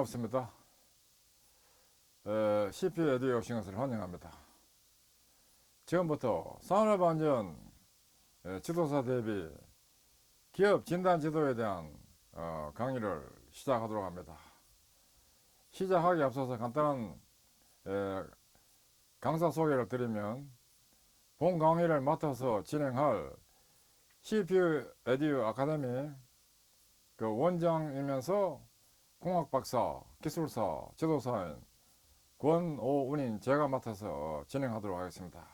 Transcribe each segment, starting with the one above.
반갑습니다. CPU 에듀에 오신 것을 환영합니다. 지금부터 산업안전 지도사 대비 기업 진단 지도에 대한 강의를 시작하도록 합니다. 시작하기 앞서서 간단한 강사 소개를 드리면, 본 강의를 맡아서 진행할 CPU 에듀 아카데미 그 원장이면서 공학박사, 기술사, 지도사인 권오운인 제가 맡아서 진행하도록 하겠습니다.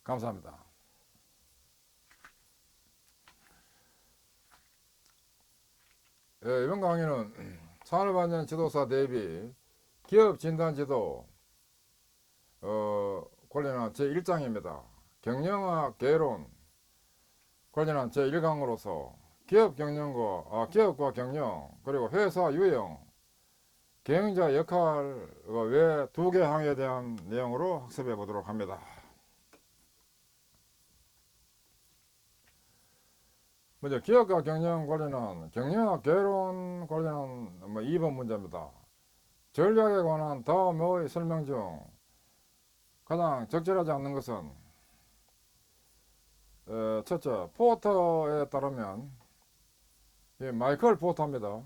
감사합니다. 이번 강의는 산업안전 지도사 대비 기업 진단 지도 관련한 제1장입니다. 경영학 개론 관련한 제1강으로서 기업과 경영, 그리고 회사 유형, 경영자 역할 외 2개 항에 대한 내용으로 학습해 보도록 합니다. 먼저 기업과 경영 관련한 경영학 개론 관련한 2번 문제입니다. 전략에 관한 다음의 설명 중 가장 적절하지 않는 것은 첫째, 포터에 따르면, 마이클 포터입니다.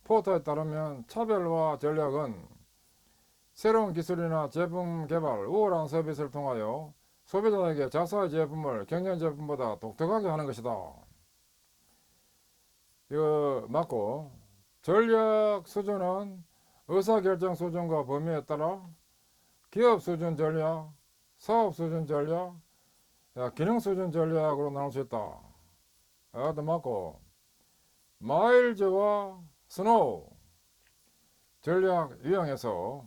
포터에 따르면 차별화 전략은 새로운 기술이나 제품 개발, 우월한 서비스를 통하여 소비자에게 자사의 제품을 경쟁 제품보다 독특하게 하는 것이다. 이거 맞고, 전략 수준은 의사결정 수준과 범위에 따라 기업 수준 전략, 사업 수준 전략, 기능 수준 전략으로 나눌 수 있다. 또 맞고, 마일즈와 스노우 전략 유형에서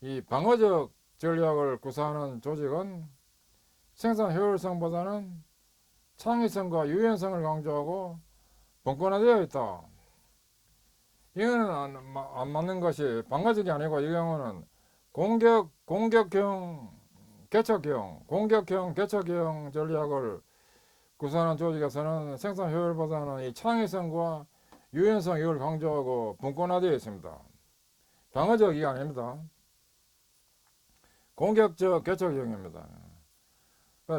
이 방어적 전략을 구사하는 조직은 생산 효율성보다는 창의성과 유연성을 강조하고 분권화되어 있다. 이거는 안 맞는 것이, 방어적이 아니고 이 경우는 공격형 개척형 전략을 구사하는 조직에서는 생산 효율보다는 이 창의성과 유연성 이걸 강조하고 분권화되어 있습니다. 방어적 이게 아닙니다. 공격적 개척형입니다.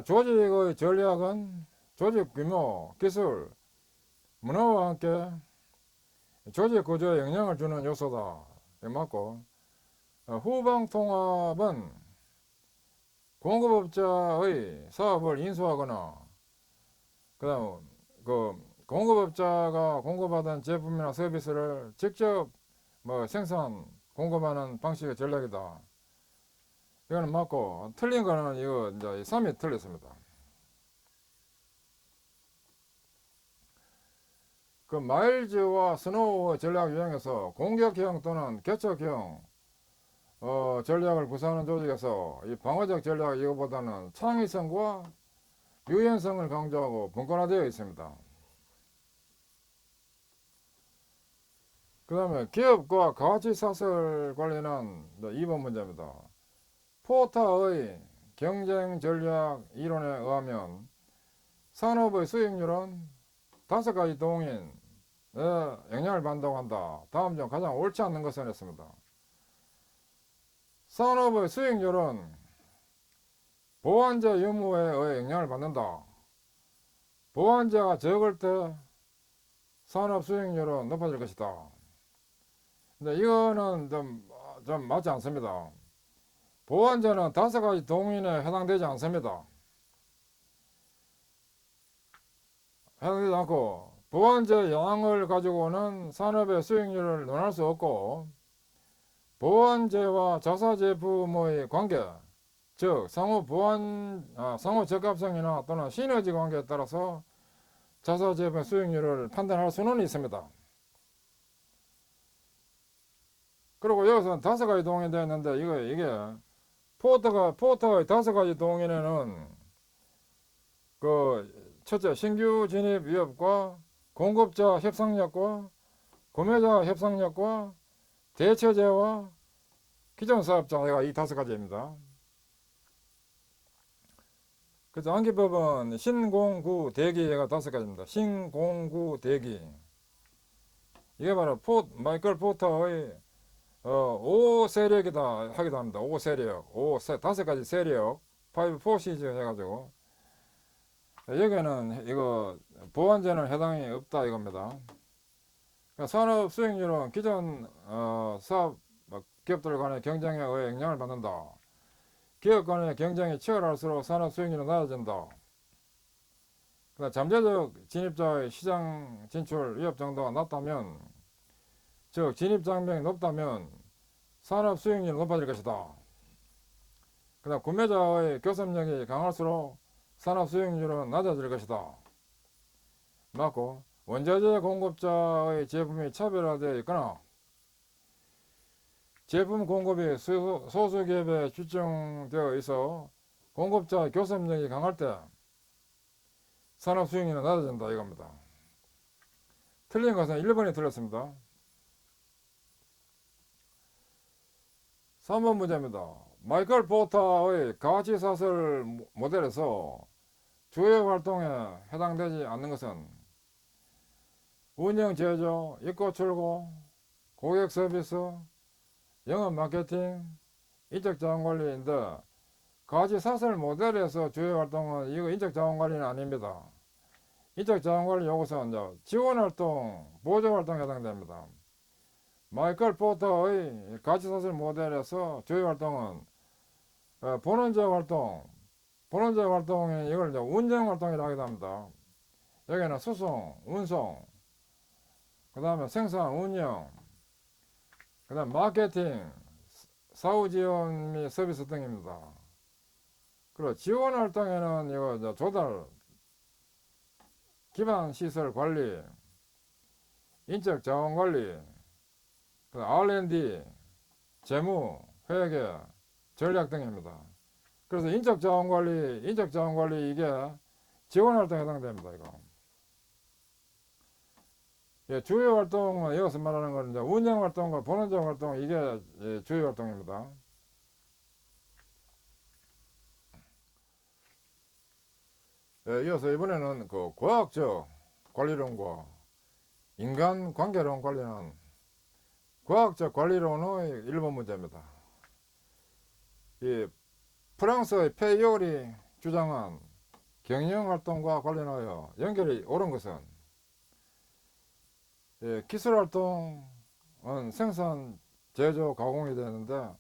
조직의 전략은 조직 규모, 기술, 문화와 함께 조직 구조에 영향을 주는 요소다. 맞고, 후방 통합은 공급업자의 사업을 인수하거나, 그다음 공급업자가 공급하던 제품이나 서비스를 직접 생산 공급하는 방식의 전략이다. 이거는 맞고, 틀린 거는 이거 이제 3이 틀렸습니다. 마일즈와 스노우의 전략 유형에서 공격형 또는 개척형 전략을 구사하는 조직에서 이 방어적 전략 이거보다는 창의성과 유연성을 강조하고 분권화되어 있습니다. 그 다음에 기업과 가치사슬 관련한 2번 문제입니다. 포터의 경쟁 전략 이론에 의하면 산업의 수익률은 5가지 동인에 영향을 받는다고 한다. 다음 중 가장 옳지 않는 것은 했습니다. 산업의 수익률은 보완제 유무에 영향을 받는다. 보완제가 적을 때 산업 수익률은 높아질 것이다. 근데 이거는 좀 맞지 않습니다. 보완제는 5가지 동인에 해당되지 않습니다. 해당되지 않고, 보완제 양을 가지고는 산업의 수익률을 논할 수 없고, 보완제와 자사 제품의 관계, 즉 상호 적합성이나 또는 시너지 관계에 따라서 자사 제품의 수익률을 판단할 수는 있습니다. 그리고 여기서는 5가지 동인이 되어 있는데, 이게 포터의 5가지 동인에는 첫째, 신규 진입 위협과 공급자 협상력과 구매자 협상력과 대처제와 기존 사업자가 이 5가지입니다. 그래서 암기법은 신공구 대기가 5가지입니다. 신공구 대기. 이게 바로 마이클 포터의 5세력이다 하기도 합니다. 5세력, 다섯 가지 세력, 5 포시즈 해가지고 여기는 이거 보완제는 해당이 없다 이겁니다. 그러니까 산업 수익률은 기존 사업 기업들 간의 경쟁에 의해 영향을 받는다. 기업 간의 경쟁이 치열할수록 산업 수익률은 낮아진다. 잠재적 진입자의 시장 진출 위협 정도가 낮다면, 즉 진입 장벽이 높다면 산업 수익률이 높아질 것이다. 구매자의 교섭력이 강할수록 산업 수익률은 낮아질 것이다. 맞고, 원자재 공급자의 제품이 차별화되어 있거나 제품 공급이 소수 기업에 집중되어 있어 공급자의 교섭력이 강할 때 산업 수익률은 낮아진다 이겁니다. 틀린 것은 1번이 틀렸습니다. 3번 문제입니다. 마이클 포터의 가치사슬 모델에서 주요 활동에 해당되지 않는 것은 운영 제조, 입고 출고, 고객 서비스, 영업 마케팅, 인적 자원 관리인데, 가치사슬 모델에서 주요 활동은 이거 인적 자원 관리는 아닙니다. 인적 자원 관리 요것은 지원 활동, 보조 활동에 해당됩니다. 마이클 포터의 가치사슬 모델에서 주요 활동은 본원적 활동에 이걸 운영 활동이라고 하기도 합니다. 여기는 수송, 운송, 그 다음에 생산, 운영, 그 다음 마케팅, 사후 지원 및 서비스 등입니다. 그리고 지원 활동에는 이거 조달, 기반 시설 관리, 인적 자원 관리, R&D, 재무, 회계, 전략 등입니다. 그래서 인적 자원 관리 이게 지원 활동에 해당됩니다. 이거. 예, 주요 활동은 이것을 말하는 건 이제 운영 활동과 본원적 활동 이게 주요 활동입니다. 예, 이어서 이번에는 그 과학적 관리론과 인간 관계론 관련한 과학적 관리론의 1번 문제입니다. 이 프랑스의 페이올이 주장한 경영 활동과 관련하여 연결이 옳은 것은 기술 활동은 생산, 제조, 가공이 되는데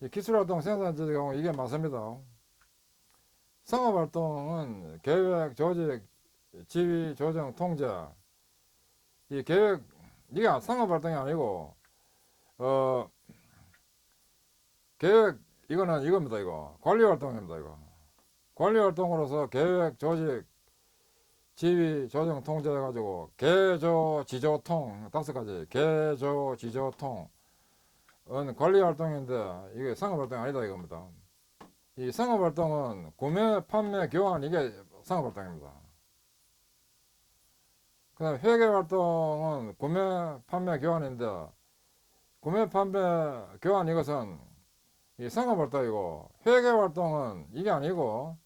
이 기술 활동, 생산, 제조, 가공 이게 맞습니다. 상업 활동은 계획, 조직, 지휘, 조정, 통제. 이 계획 이게 상업 활동이 아니고 계획 이거는 이겁니다. 이거 관리 활동입니다. 이거 관리 활동으로서 계획, 조직, 지휘, 조정, 통제 해가지고 개조, 지조통 5가지 개조, 지조통은 관리 활동인데 이게 상업 활동이 아니다 이겁니다. 이 상업 활동은 구매, 판매, 교환 이게 상업 활동입니다. 그 다음에 회계 활동은 구매, 판매, 교환인데 구매, 판매, 교환 이것은 이 상업 활동이고 회계 활동은 이게 아니고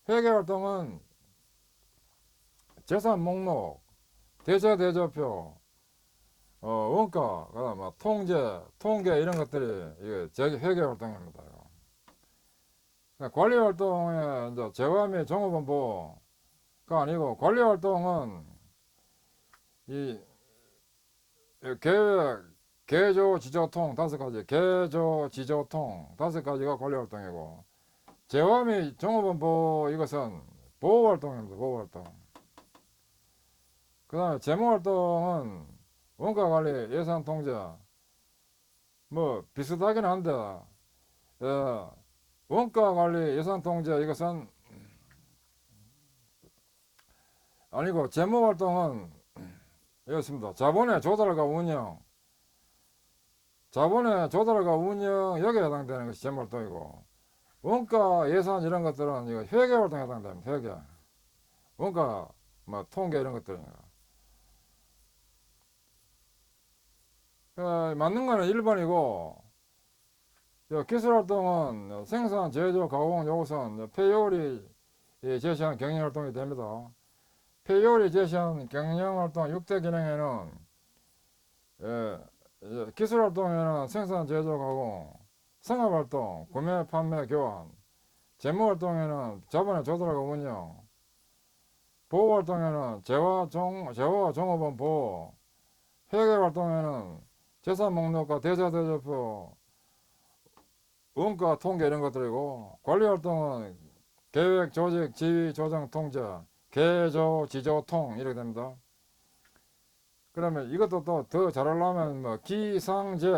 회계 활동은 재산 목록, 대차 대조표, 원가, 그다음 통제, 통계 이런 것들이 이게 회계 활동입니다. 관리 활동에 이제 재화 및 종업원보가 아니고 관리 활동은 이 계획, 개조, 지조통 5가지, 개조, 지조통 5가지가 관리 활동이고 재화 및 종업원보 이것은 보호 활동입니다. 보호 활동. 그 다음에 재무 활동은 원가 관리, 예산 통제 뭐 비슷하긴 한데 원가 관리, 예산 통제 이것은 아니고 재무 활동은 이렇습니다. 자본의 조달과 운영, 여기에 해당되는 것이 재무 활동이고 원가, 예산 이런 것들은 이거 회계 활동에 해당됩니다. 회계, 원가, 뭐 통계 이런 것들이니까. 맞는 거는 1번이고 기술 활동은 생산, 제조, 가공 요것은 페이올이 제시한 경영 활동이 됩니다. 페이올이 제시한 경영 활동 6대 기능에는 예, 기술 활동에는 생산, 제조, 가공, 상업 활동, 구매, 판매, 교환, 재무 활동에는 자본의 조달하고 운영, 보호 활동에는 재화와 종업원 보호, 회계 활동에는 재산 목록과 대자 대조표, 원가 통계 이런 것들이고, 관리 활동은 계획, 조직, 지휘, 조정, 통제, 개조, 지조, 통 이렇게 됩니다. 그러면 이것도 또 더 잘하려면 뭐 기상제,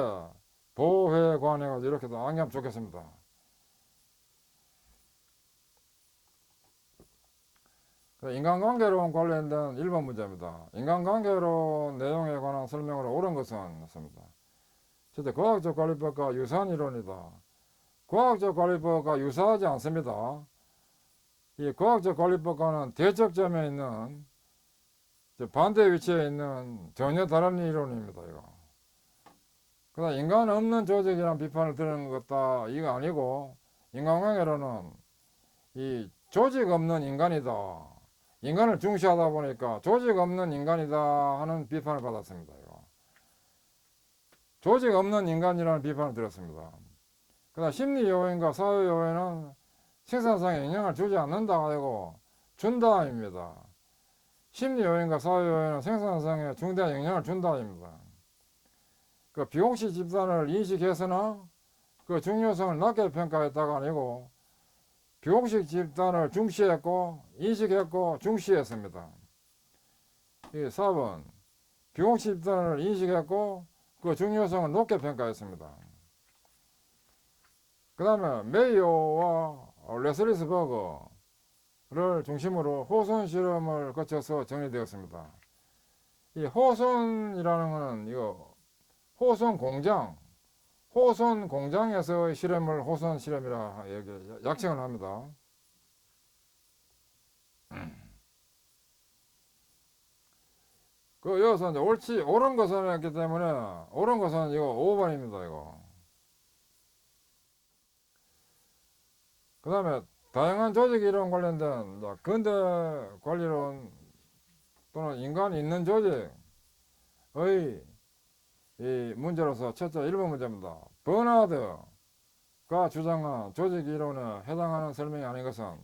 보회관 해가지고 이렇게도 안기하면 좋겠습니다. 인간관계로 관련된 1번 문제입니다. 인간관계로 내용에 관한 설명으로 옳은 것은 없습니다. 첫째, 과학적 관리법과 유사한 이론이다. 과학적 관리법과 유사하지 않습니다. 이 과학적 관리법과는 대척점에 있는 반대 위치에 있는 전혀 다른 이론입니다. 이거. 그다음 인간 없는 조직이란 비판을 드는 것다 이거 아니고 인간관계로는 이 조직 없는 인간이다. 인간을 중시하다 보니까 조직 없는 인간이다 하는 비판을 받았습니다. 이거. 조직 없는 인간이라는 비판을 들었습니다. 그다음 심리 요인과 사회 요인은 생산성에 영향을 주지 않는다 하고 준다입니다. 심리 요인과 사회 요인은 생산성에 중대한 영향을 준다입니다. 그 비공식 집단을 인식해서나 그 중요성을 낮게 평가했다가 아니고 비공식 집단을 중시했고 인식했고 중시했습니다. 이 4번 비공식 집단을 인식했고 그 중요성을 높게 평가했습니다. 그 다음에 메이오와 레슬리스 버거를 중심으로 호손 실험을 거쳐서 정리되었습니다. 이 호손이라는 것은 이거 호손 공장에서의 실험을 호손 실험이라 약칭을 합니다. 여기서 이제 옳은 것은 했기 때문에 옳은 것은 이거 5번입니다. 이거. 그 다음에 다양한 조직 이론 관련된 근대 관리론 또는 인간이 있는 조직의 이 문제로서 첫째 1번 문제입니다. 버나드가 주장한 조직 이론에 해당하는 설명이 아닌 것은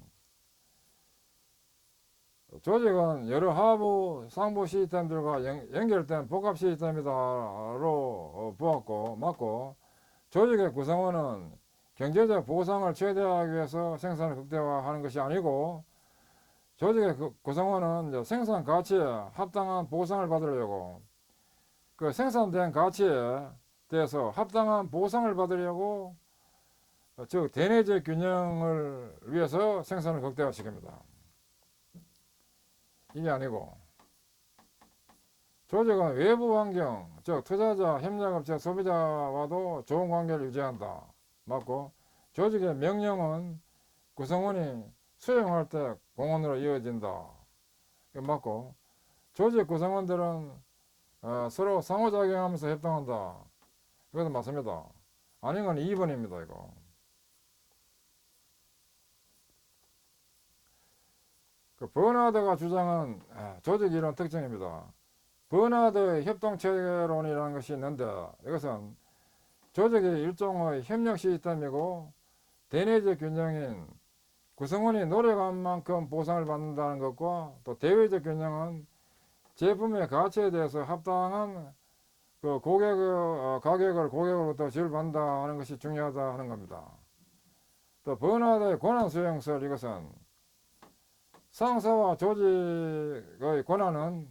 조직은 여러 하부, 상부 시스템들과 연결된 복합 시스템이다로 보았고 맞고 조직의 구성원은 경제적 보상을 최대화하기 위해서 생산을 극대화하는 것이 아니고 조직의 구성원은 생산 가치에 합당한 보상을 받으려고 그 생산된 가치에 대해서 합당한 보상을 받으려고 즉 대내적 균형을 위해서 생산을 극대화시킵니다. 이게 아니고 조직은 외부 환경 즉 투자자, 협력업체, 소비자와도 좋은 관계를 유지한다. 맞고 조직의 명령은 구성원이 수행할 때 공헌으로 이어진다. 이거 맞고 조직 구성원들은 서로 상호작용하면서 협동한다. 이것도 맞습니다. 아닌 건 2번입니다. 이거. 버나드가 주장한 조직 이론 특징입니다. 버나드의 협동체계론이라는 것이 있는데 이것은 조직이 일종의 협력 시스템이고 대내적 균형인 구성원이 노력한 만큼 보상을 받는다는 것과 또 대외적 균형은 제품의 가치에 대해서 합당한 그 가격을 고객으로부터 지불받는다 하는 것이 중요하다 하는 겁니다. 또 버나드의 권한 수용설 이것은 상사와 조직의 권한은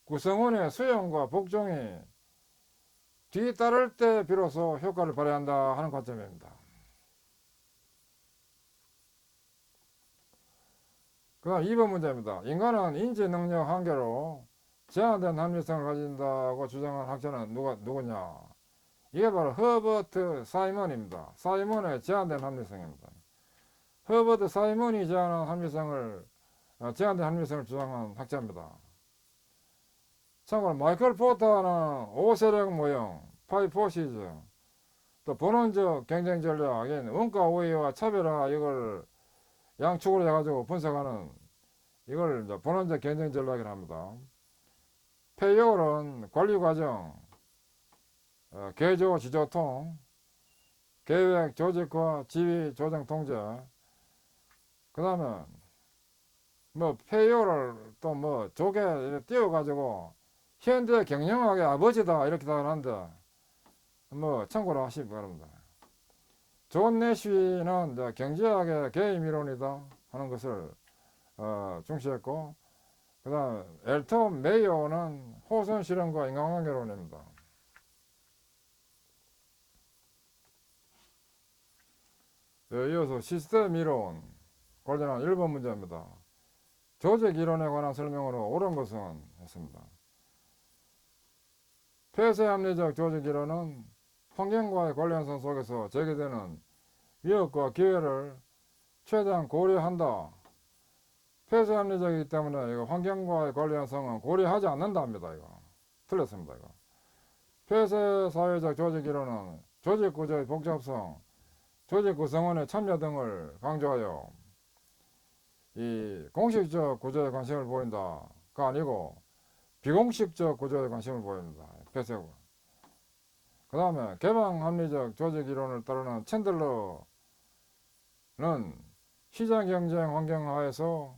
구성원의 수용과 복종이 뒤따를 때 비로소 효과를 발휘한다 하는 관점입니다. 그 다음 2번 문제입니다. 인간은 인지 능력 한계로 제한된 합리성을 가진다고 주장한 학자는 누구냐? 이게 바로 허버트 사이먼입니다. 사이먼의 제한된 합리성입니다. 허버트 사이먼이 제한된 합리성을 주장한 학자입니다. 참고로 마이클 포터는 5세력 모형, 파이포시즈, 또 본원적 경쟁 전략, 원가 우위와 차별화 이걸 양축으로 해가지고 분석하는 이걸 이제 본원적 경쟁 전략이라 합니다. 페이올은 관리 과정, 개조 지조통, 계획 조직과 지휘 조정 통제, 그 다음에 뭐 폐요를 또 뭐 조개 띄워가지고 현대 경영학의 아버지다 이렇게 다 하는데 뭐 참고로 하시기 바랍니다. 존 내쉬는 이제 경제학의 개임 이론이다 하는 것을 중시했고, 그 다음 엘톤 메이어는 호선 실험과 인간관계론입니다. 이어서 시스템 이론 관련한 1번 문제입니다. 조직 이론에 관한 설명으로 옳은 것은 했습니다. 폐쇄 합리적 조직 이론은 환경과의 관련성 속에서 제기되는 위협과 기회를 최대한 고려한다. 폐쇄 합리적이기 때문에 이거 환경과의 관련성은 고려하지 않는답니다. 이거 틀렸습니다. 이거 폐쇄 사회적 조직 이론은 조직 구조의 복잡성, 조직 구성원의 참여 등을 강조하여 이 공식적 구조에 관심을 보인다가 아니고 비공식적 구조에 관심을 보입니다. 폐쇄고. 그 다음에 개방 합리적 조직 이론을 따르는 챈들러는 시장 경쟁 환경 하에서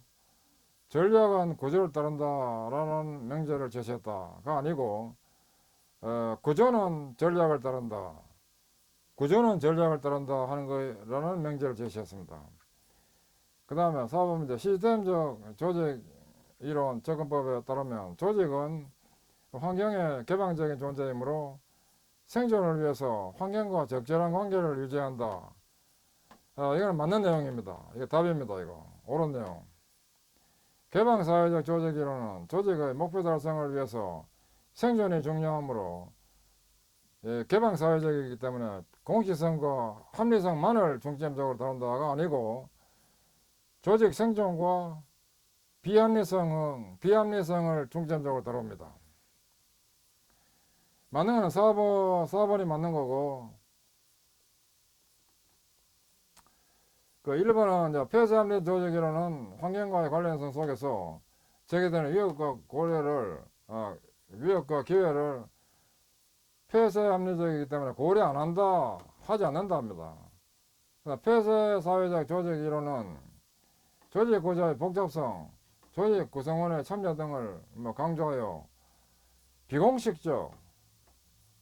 전략은 구조를 따른다라는 명제를 제시했다가 아니고 구조는 전략을 따른다, 구조는 전략을 따른다 하는 거라는 명제를 제시했습니다. 그 다음에 4번 문제 시스템적 조직 이론 접근법에 따르면 조직은 환경의 개방적인 존재이므로 생존을 위해서 환경과 적절한 관계를 유지한다. 이건 맞는 내용입니다. 이게 답입니다. 이거 옳은 내용. 개방사회적 조직 이론은 조직의 목표 달성을 위해서 생존이 중요하므로 개방사회적이기 때문에 공식성과 합리성만을 중점적으로 다룬다가 아니고 조직 생존과 비합리성을 중점적으로 다룹니다. 맞는 거는 4번이 맞는 거고, 그 1번은 폐쇄 합리 조직 이론은 환경과의 관련성 속에서 제기되는 위협과 기회를 폐쇄 합리적이기 때문에 고려 안 한다, 하지 않는다 합니다. 폐쇄 사회적 조직 이론은 조직 구조의 복잡성, 조직 구성원의 참여 등을 강조하여 비공식적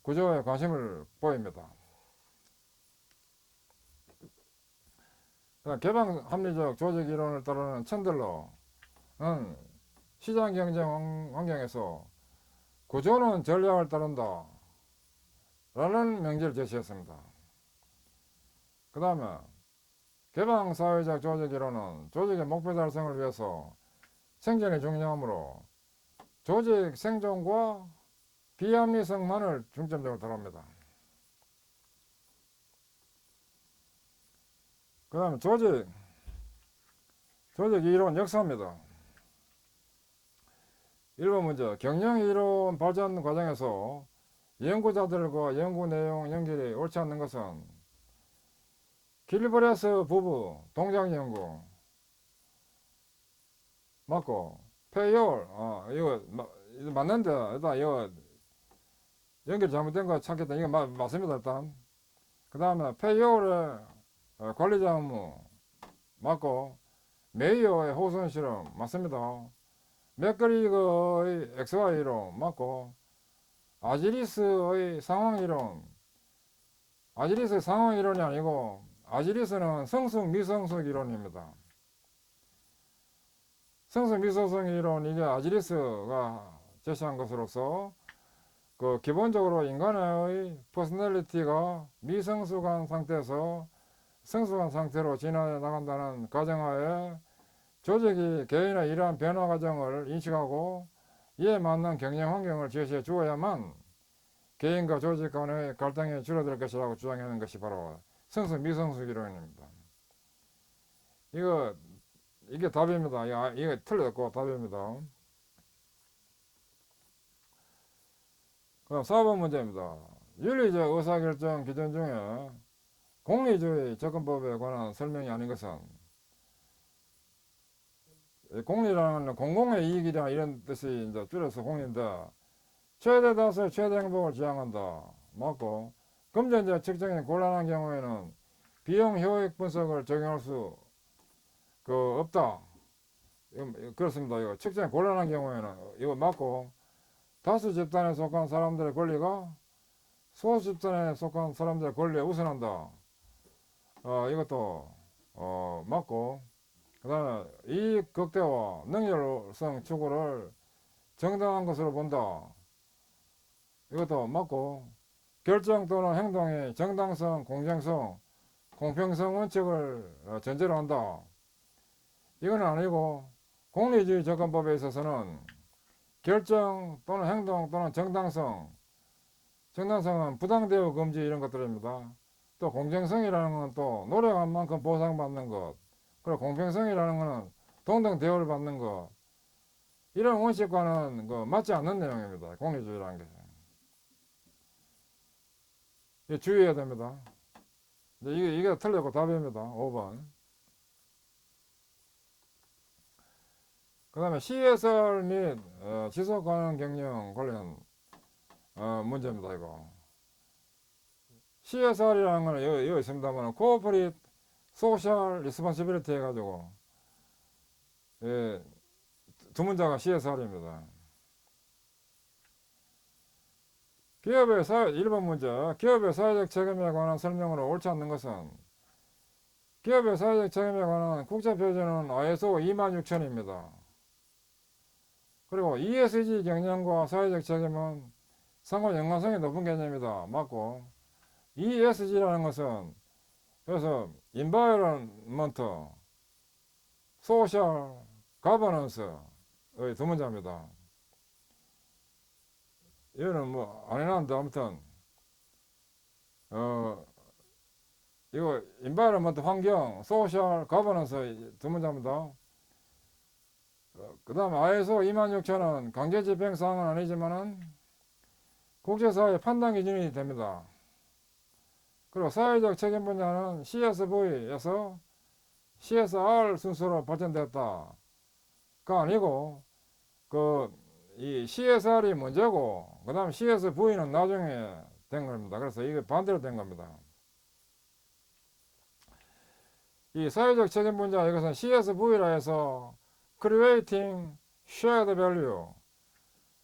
구조에 관심을 보입니다. 개방 합리적 조직 이론을 따르는 챈들러는 시장 경쟁 환경에서 구조는 전략을 따른다 라는 명제를 제시했습니다. 그 다음에 개방 사회적 조직 이론은 조직의 목표 달성을 위해서 생존이 중요하므로 조직 생존과 비합리성만을 중점적으로 다룹니다. 그 다음에 조직 이론 역사입니다. 1번 문제 경영 이론 발전 과정에서 연구자들과 연구 내용 연결이 옳지 않는 것은 길브레스 부부 동작 연구 맞고 페이올 이거 맞는데 일단 이거 연결 잘못된 거 찾겠다. 이거 맞습니다. 일단 그 다음에 페이올의 관리자 업무 맞고 메이어의 호선 실험 맞습니다. 맥그리거의 XY 이론 맞고 아지리스의 상황 이론 아지리스의 상황 이론이 아니고 아지리스는 성숙 미성숙 이론입니다. 성숙 미성숙 이론 이게 아지리스가 제시한 것으로서 그 기본적으로 인간의 퍼스널리티가 미성숙한 상태에서 성숙한 상태로 진화해 나간다는 가정하에 조직이 개인의 이러한 변화 과정을 인식하고 이에 맞는 경영 환경을 제시해 주어야만 개인과 조직 간의 갈등이 줄어들 것이라고 주장하는 것이 바로 성숙 미성숙 이론입니다. 이게 답입니다. 이게 틀렸고 답입니다. 그럼 4번 문제입니다. 윤리적 의사결정 기준 중에 공리주의 접근법에 관한 설명이 아닌 것은 공리라는 공공의 이익이나 이런 뜻이 이제 줄여서 공리인데 최대 다수의 최대 행복을 지향한다. 맞고, 금전적 측정이 곤란한 경우에는 비용 효익 분석을 적용할 수 없다. 그렇습니다. 이거 측정이 곤란한 경우에는 이거 맞고, 다수 집단에 속한 사람들의 권리가 소수 집단에 속한 사람들의 권리에 우선한다. 이것도 맞고, 그 다음에 이익 극대화 능률성 추구를 정당한 것으로 본다. 이것도 맞고, 결정 또는 행동의 정당성, 공정성, 공평성 원칙을 전제로 한다. 이건 아니고, 공리주의 접근법에 있어서는 결정 또는 행동 또는 정당성은 부당대우 금지 이런 것들입니다. 또 공정성이라는 건 또 노력한 만큼 보상받는 것, 그리고 공평성이라는 것은 동등 대우를 받는 것, 이런 원칙과는 맞지 않는 내용입니다. 공리주의라는 게. 주의해야 됩니다. 이게 틀렸고 답입니다. 5번. 그 다음에 CSR 및 지속가능 경영 관련 문제입니다. 이거 CSR이라는 거는 여기 있습니다만 Corporate Social Responsibility 해가지고 두 문자가 CSR입니다. 기업의 1번 문제, 기업의 사회적 책임에 관한 설명으로 옳지 않는 것은 기업의 사회적 책임에 관한 국제표준은 ISO 26000입니다. 그리고 ESG 경영과 사회적 책임은 상호 연관성이 높은 개념이다. 맞고, ESG라는 것은 그래서 Environment, Social, Governance의 두 문자입니다. 이거는 안 해놨는데 아무튼 이거 Environment 환경, Social, Governance 두 문자입니다. 그 다음에 ISO 26000은 강제 집행 사항은 아니지만은 국제사회 판단 기준이 됩니다. 그리고 사회적 책임 분야는 CSV에서 CSR 순서로 발전되었다가 아니고 이 CSR이 먼저고 그 다음에 CSV는 나중에 된 겁니다. 그래서 이게 반대로 된 겁니다. 이 사회적 책임 분야 이것은 CSV라 해서 Creating Shared Value,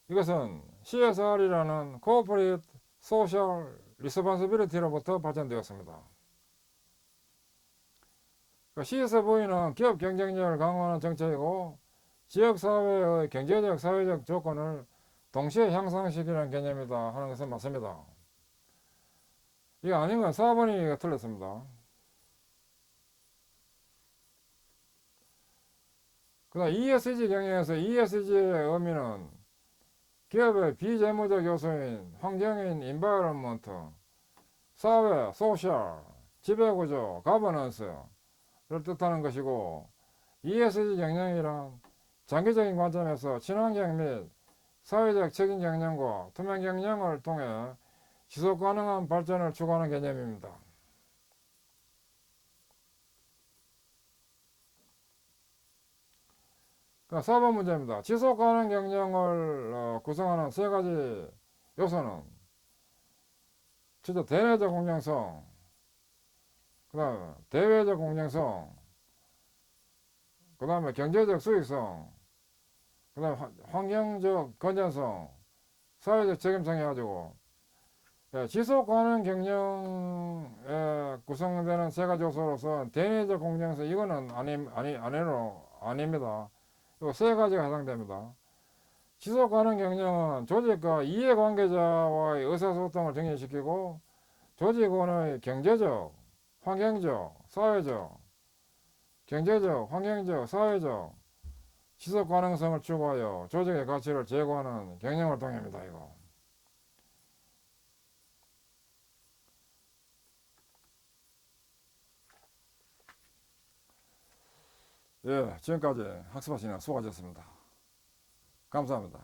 이것은 CSR이라는 Corporate Social Responsibility로부터 발전되었습니다. CSV는 기업 경쟁력을 강화하는 정책이고 지역사회의 경제적, 사회적 조건을 동시에 향상시키는 개념이다 하는 것은 맞습니다. 이게 아닌 건 4번이 틀렸습니다. 그 다음 ESG 경영에서 ESG의 의미는 기업의 비재무적 요소인 환경인 인바이러먼트, 사회, 소셜, 지배구조, 가버넌스를 뜻하는 것이고, ESG 경영이란 장기적인 관점에서 친환경 및 사회적 책임 경영과 투명 경영을 통해 지속 가능한 발전을 추구하는 개념입니다. 4번 문제입니다. 지속 가능 경영을 구성하는 세 가지 요소는 첫째 대내적 공정성, 그 다음에 대외적 공정성, 그 다음에 경제적 수익성, 그 다음에 환경적 건전성, 사회적 책임성 해가지고 지속 가능 경영에 구성되는 세 가지 요소로서 대내적 공정성 이거는 아닙니다. 이 세 가지가 해당됩니다. 지속 가능 경영은 조직과 이해관계자와의 의사소통을 정립시키고 조직원의 경제적, 환경적, 사회적, 지속 가능성을 추구하여 조직의 가치를 제고하는 경영활동입니다. 이거. 지금까지 학습하시느라 수고하셨습니다. 감사합니다.